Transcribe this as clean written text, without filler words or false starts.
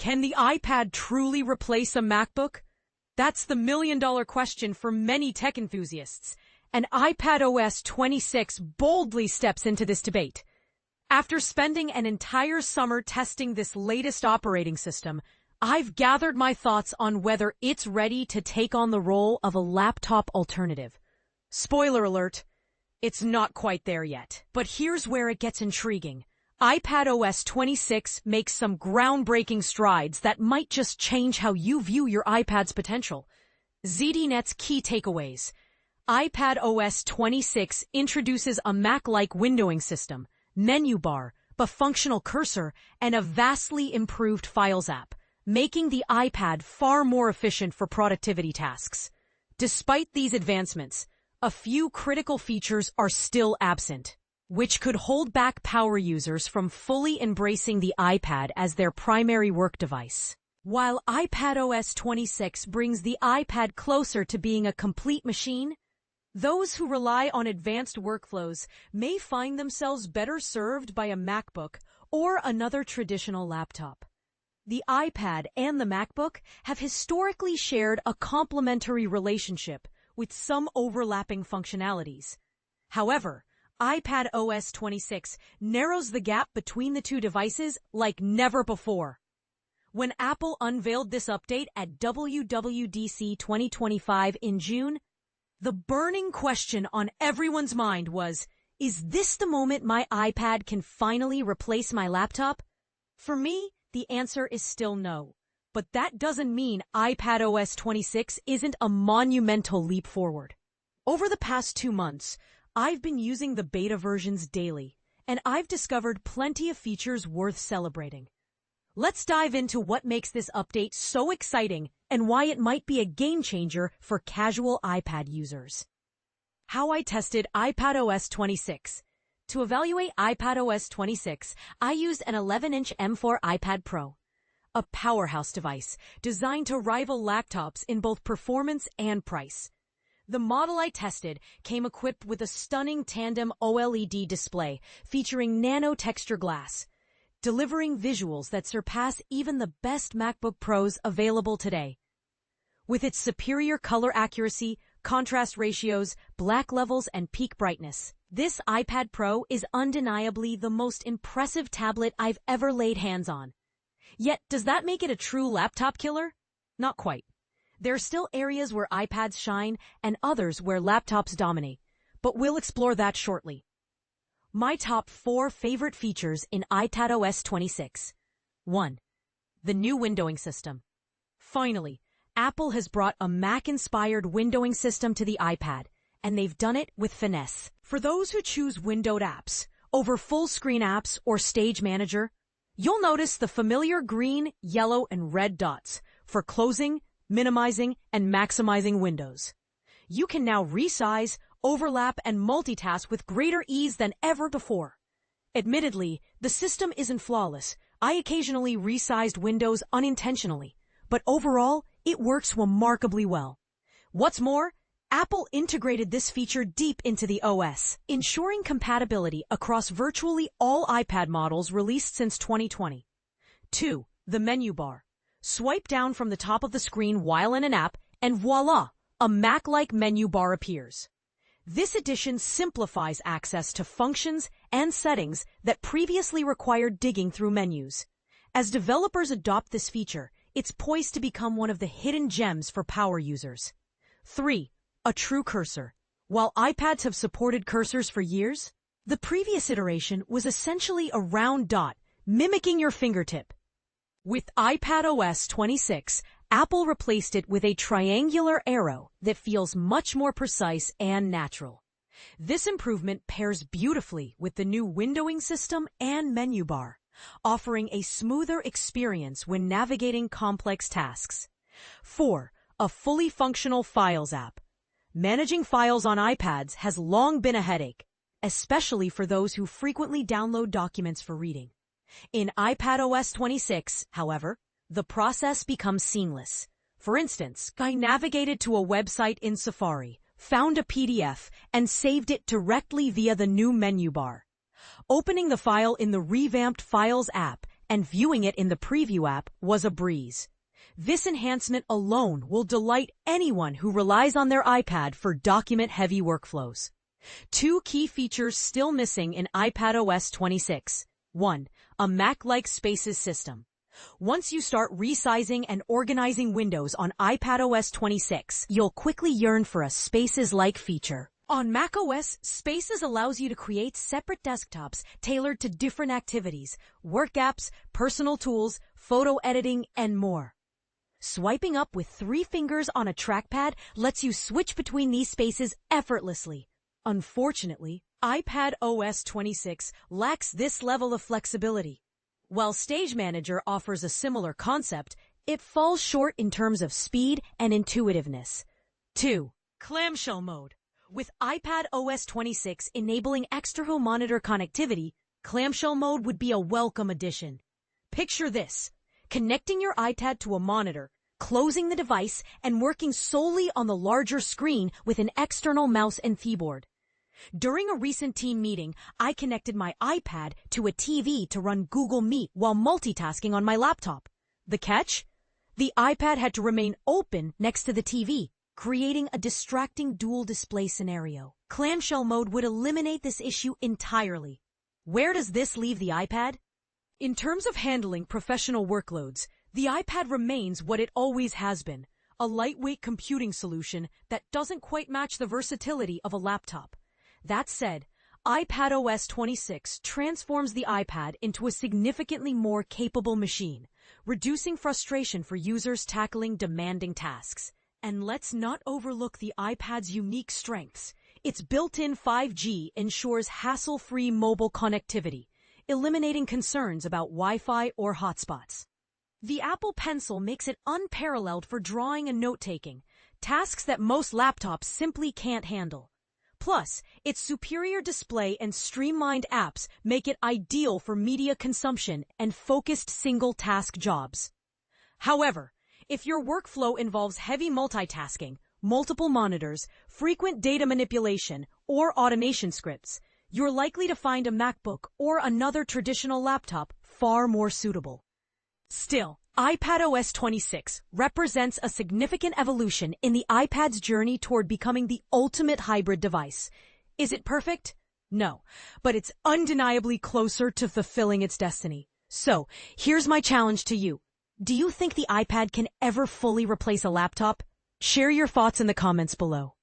Can the iPad truly replace a MacBook? That's the million-dollar question for many tech enthusiasts, and iPadOS 26 boldly steps into this debate. After spending an entire summer testing this latest operating system, I've gathered my thoughts on whether it's ready to take on the role of a laptop alternative. Spoiler alert, it's not quite there yet. But here's where it gets intriguing. iPadOS 26 makes some groundbreaking strides that might just change how you view your iPad's potential. ZDNet's key takeaways. iPadOS 26 introduces a Mac-like windowing system, menu bar, a functional cursor, and a vastly improved Files app, making the iPad far more efficient for productivity tasks. Despite these advancements, a few critical features are still absent, which could hold back power users from fully embracing the iPad as their primary work device. While iPadOS 26 brings the iPad closer to being a complete machine, those who rely on advanced workflows may find themselves better served by a MacBook or another traditional laptop. The iPad and the MacBook have historically shared a complementary relationship with some overlapping functionalities. However, iPadOS 26 narrows the gap between the two devices like never before. When Apple unveiled this update at WWDC 2025 in June, the burning question on everyone's mind was, is this the moment my iPad can finally replace my laptop? For me, the answer is still no. But that doesn't mean iPadOS 26 isn't a monumental leap forward. Over the past 2 months, I've been using the beta versions daily, and I've discovered plenty of features worth celebrating. Let's dive into what makes this update so exciting and why it might be a game changer for casual iPad users. How I tested iPadOS 26. To evaluate iPadOS 26, I used an 11-inch M4 iPad Pro, a powerhouse device designed to rival laptops in both performance and price. The model I tested came equipped with a stunning tandem OLED display featuring nano texture glass, delivering visuals that surpass even the best MacBook Pros available today. With its superior color accuracy, contrast ratios, black levels, and peak brightness, this iPad Pro is undeniably the most impressive tablet I've ever laid hands on. Yet, does that make it a true laptop killer? Not quite. There are still areas where iPads shine and others where laptops dominate, but we'll explore that shortly. My top 4 favorite features in iPadOS 26. 1. The new windowing system. Finally, Apple has brought a Mac-inspired windowing system to the iPad, and they've done it with finesse. For those who choose windowed apps over full-screen apps or Stage Manager, you'll notice the familiar green, yellow, and red dots for closing, minimizing, and maximizing windows. You can now resize, overlap, and multitask with greater ease than ever before. Admittedly, the system isn't flawless. I occasionally resized windows unintentionally, but overall, it works remarkably well. What's more, Apple integrated this feature deep into the OS, ensuring compatibility across virtually all iPad models released since 2020. 2. The menu bar. Swipe down from the top of the screen while in an app, and voila, a Mac-like menu bar appears. This addition simplifies access to functions and settings that previously required digging through menus. As developers adopt this feature, it's poised to become one of the hidden gems for power users. 3. A true cursor. While iPads have supported cursors for years, the previous iteration was essentially a round dot, mimicking your fingertip. With iPadOS 26, Apple replaced it with a triangular arrow that feels much more precise and natural. This improvement pairs beautifully with the new windowing system and menu bar, offering a smoother experience when navigating complex tasks. 4. A fully functional Files app. Managing files on iPads has long been a headache, especially for those who frequently download documents for reading. In iPadOS 26, however, the process becomes seamless. For instance, I navigated to a website in Safari, found a PDF, and saved it directly via the new menu bar. Opening the file in the revamped Files app and viewing it in the Preview app was a breeze. This enhancement alone will delight anyone who relies on their iPad for document-heavy workflows. Two key features still missing in iPadOS 26. 1. A Mac-like Spaces system. Once you start resizing and organizing windows on iPadOS 26, you'll quickly yearn for a Spaces-like feature. On macOS, Spaces allows you to create separate desktops tailored to different activities, work apps, personal tools, photo editing, and more. Swiping up with 3 fingers on a trackpad lets you switch between these spaces effortlessly. Unfortunately, iPadOS 26 lacks this level of flexibility. While Stage Manager offers a similar concept, it falls short in terms of speed and intuitiveness. 2. Clamshell mode. With iPadOS 26 enabling external monitor connectivity, clamshell mode would be a welcome addition. Picture this: connecting your iPad to a monitor, closing the device, and working solely on the larger screen with an external mouse and keyboard. During a recent team meeting, I connected my iPad to a TV to run Google Meet while multitasking on my laptop. The catch? The iPad had to remain open next to the TV, creating a distracting dual display scenario. Clamshell mode would eliminate this issue entirely. Where does this leave the iPad? In terms of handling professional workloads, the iPad remains what it always has been, a lightweight computing solution that doesn't quite match the versatility of a laptop. That said, iPadOS 26 transforms the iPad into a significantly more capable machine, reducing frustration for users tackling demanding tasks. And let's not overlook the iPad's unique strengths. Its built-in 5G ensures hassle-free mobile connectivity, eliminating concerns about Wi-Fi or hotspots. The Apple Pencil makes it unparalleled for drawing and note-taking, tasks that most laptops simply can't handle. Plus, its superior display and streamlined apps make it ideal for media consumption and focused single-task jobs. However, if your workflow involves heavy multitasking, multiple monitors, frequent data manipulation, or automation scripts, you're likely to find a MacBook or another traditional laptop far more suitable. Still, iPadOS 26 represents a significant evolution in the iPad's journey toward becoming the ultimate hybrid device. Is it perfect? No, but it's undeniably closer to fulfilling its destiny. So, here's my challenge to you. Do you think the iPad can ever fully replace a laptop? Share your thoughts in the comments below.